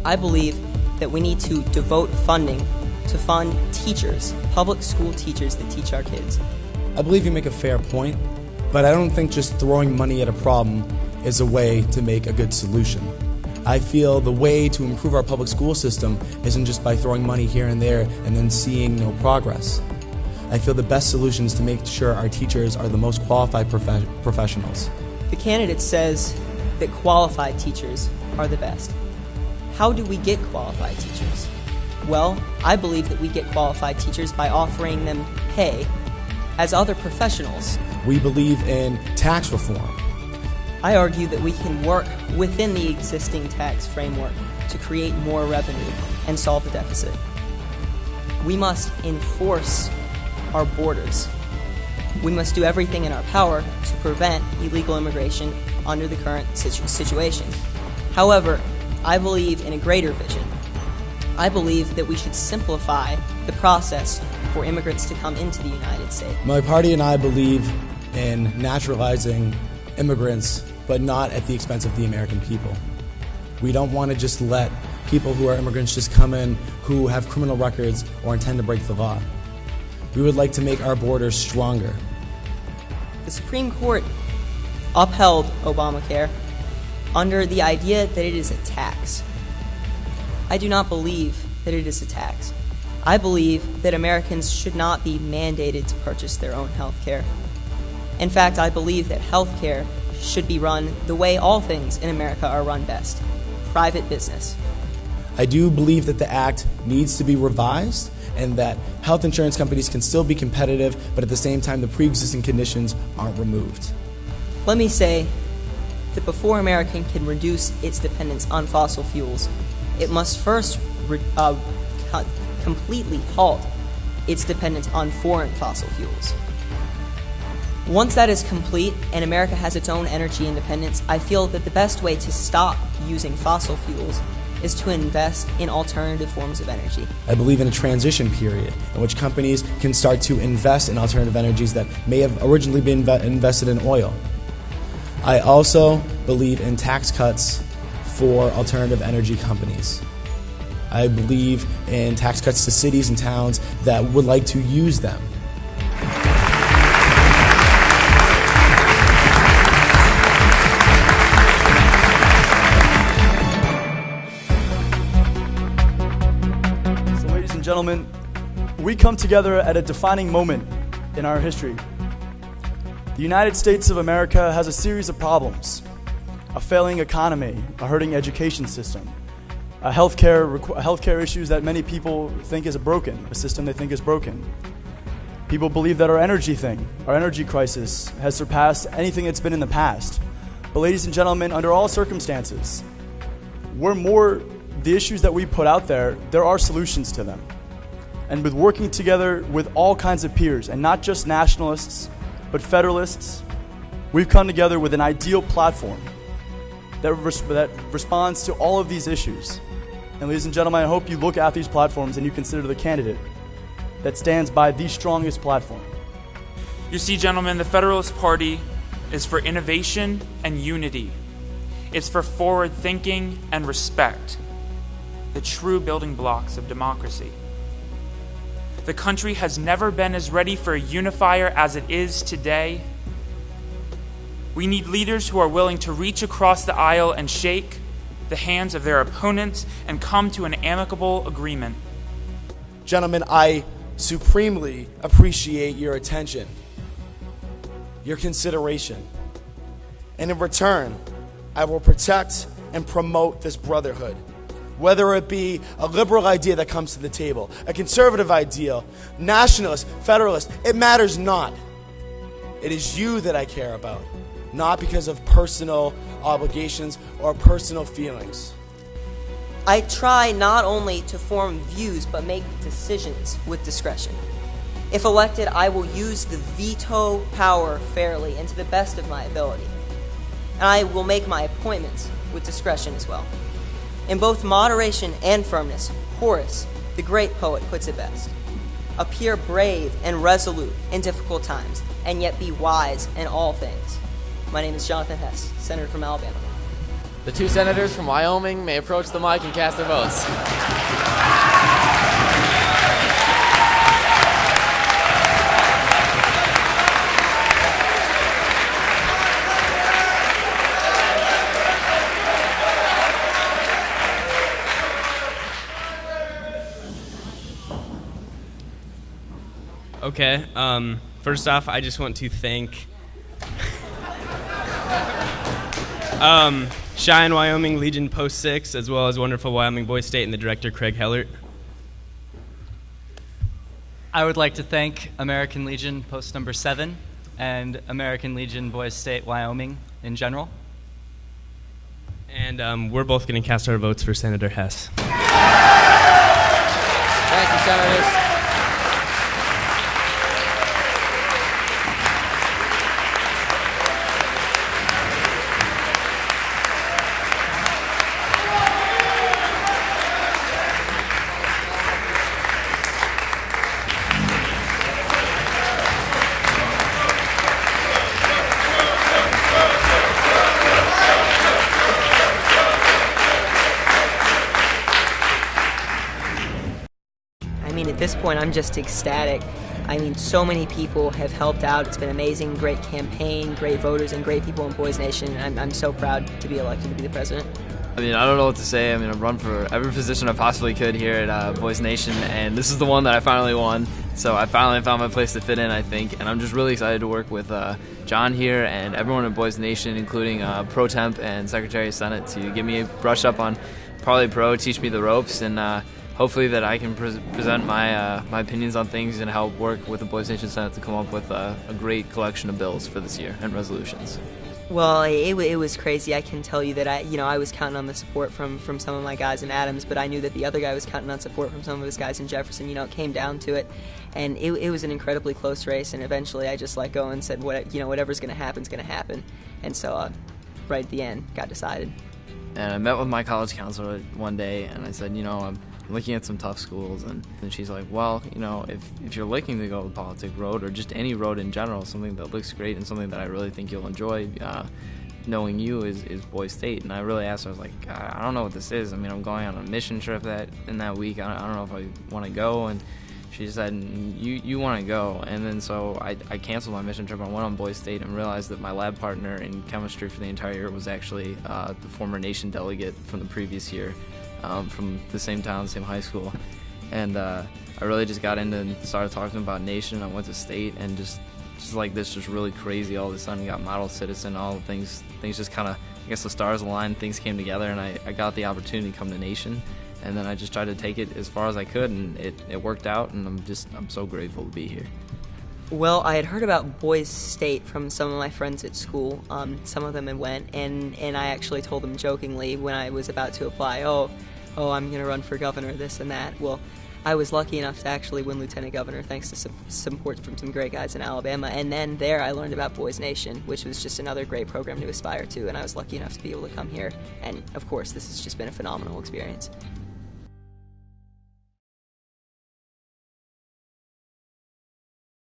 I believe that we need to devote funding to fund teachers, public school teachers that teach our kids. I believe you make a fair point, but I don't think just throwing money at a problem is a way to make a good solution. I feel the way to improve our public school system isn't just by throwing money here and there and then seeing no progress. I feel the best solution is to make sure our teachers are the most qualified professionals. The candidate says that qualified teachers are the best. How do we get qualified teachers? Well, I believe that we get qualified teachers by offering them pay as other professionals. We believe in tax reform. I argue that we can work within the existing tax framework to create more revenue and solve the deficit. We must enforce our borders. We must do everything in our power to prevent illegal immigration under the current situation. However, I believe in a greater vision. I believe that we should simplify the process for immigrants to come into the United States. My party and I believe in naturalizing immigrants, but not at the expense of the American people. We don't want to just let people who are immigrants just come in who have criminal records or intend to break the law. We would like to make our borders stronger. The Supreme Court upheld Obamacare under the idea that it is a tax. I do not believe that it is a tax. I believe that Americans should not be mandated to purchase their own health care. In fact, I believe that health care should be run the way all things in America are run best: private business. I do believe that the act needs to be revised and that health insurance companies can still be competitive, but at the same time the pre-existing conditions aren't removed. Let me say that before America can reduce its dependence on fossil fuels, it must first completely halt its dependence on foreign fossil fuels. Once that is complete and America has its own energy independence, I feel that the best way to stop using fossil fuels is to invest in alternative forms of energy. I believe in a transition period in which companies can start to invest in alternative energies that may have originally been invested in oil. I also believe in tax cuts for alternative energy companies. I believe in tax cuts to cities and towns that would like to use them. So, ladies and gentlemen, we come together at a defining moment in our history. The United States of America has a series of problems: a failing economy, a hurting education system, healthcare issues that many people think is broken, a system they think is broken. People believe that our energy crisis has surpassed anything that's been in the past. But ladies and gentlemen, under all circumstances, the issues that we put out there are solutions to them. And with working together with all kinds of peers, and not just nationalists, but federalists, we've come together with an ideal platform that responds to all of these issues. And ladies and gentlemen, I hope you look at these platforms and you consider the candidate that stands by the strongest platform. You see, gentlemen, the Federalist Party is for innovation and unity. It's for forward thinking and respect, the true building blocks of democracy. The country has never been as ready for a unifier as it is today. We need leaders who are willing to reach across the aisle and shake the hands of their opponents and come to an amicable agreement. Gentlemen, I supremely appreciate your attention, your consideration. And in return, I will protect and promote this brotherhood. Whether it be a liberal idea that comes to the table, a conservative ideal, nationalist, federalist, it matters not. It is you that I care about, not because of personal obligations or personal feelings. I try not only to form views, but make decisions with discretion. If elected, I will use the veto power fairly and to the best of my ability. And I will make my appointments with discretion as well. In both moderation and firmness, Horace, the great poet, puts it best. Appear brave and resolute in difficult times, and yet be wise in all things. My name is Jonathan Hess, Senator from Alabama. The 2 senators from Wyoming may approach the mic and cast their votes. Okay, first off, I just want to thank Cheyenne, Wyoming, Legion Post 6, as well as wonderful Wyoming Boys State and the director, Craig Hellert. I would like to thank American Legion Post number 7 and American Legion Boys State, Wyoming in general. And we're both going to cast our votes for Senator Hess. Thank you, senators. At this point, I'm just ecstatic. So many people have helped out. It's been amazing, great campaign, great voters, and great people in Boys Nation. I'm so proud to be elected to be the president. I don't know what to say. I've run for every position I possibly could here at Boys Nation, and this is the one that I finally won. So I finally found my place to fit in, I think, and I'm just really excited to work with John here and everyone in Boys Nation, including Pro Temp and Secretary of Senate, to get me a brush up on Parlay Pro, teach me the ropes, and hopefully that I can present my opinions on things and help work with the Boys Nation Senate to come up with a great collection of bills for this year and resolutions. Well, it was crazy. I can tell you that I was counting on the support from some of my guys in Adams, but I knew that the other guy was counting on support from some of his guys in Jefferson. It came down to it, and it was an incredibly close race. And eventually, I just let go and said, whatever's going to happen is going to happen. And so, right at the end, got decided. And I met with my college counselor one day, and I said, I'm looking at some tough schools, and she's like, well, if you're looking to go the politic road or just any road in general, something that looks great and something that I really think you'll enjoy knowing you is Boys State. And I really asked her, I was like, I don't know what this is. I'm going on a mission trip in that week. I don't know if I want to go. And she said, you want to go. And then so I canceled my mission trip. I went on Boys State and realized that my lab partner in chemistry for the entire year was actually the former nation delegate from the previous year. From the same town, same high school, and I really just got into and started talking to him about nation. I went to state, and just like this, just really crazy. All of a sudden, got model citizen. All the things just kind of, I guess the stars aligned. Things came together, and I got the opportunity to come to nation, and then I just tried to take it as far as I could, and it worked out. And I'm so grateful to be here. Well, I had heard about Boys State from some of my friends at school. Some of them had went, and I actually told them jokingly when I was about to apply, oh, I'm going to run for governor, this and that. Well, I was lucky enough to actually win lieutenant governor thanks to some support from some great guys in Alabama. And then there I learned about Boys Nation, which was just another great program to aspire to, and I was lucky enough to be able to come here. And, of course, this has just been a phenomenal experience.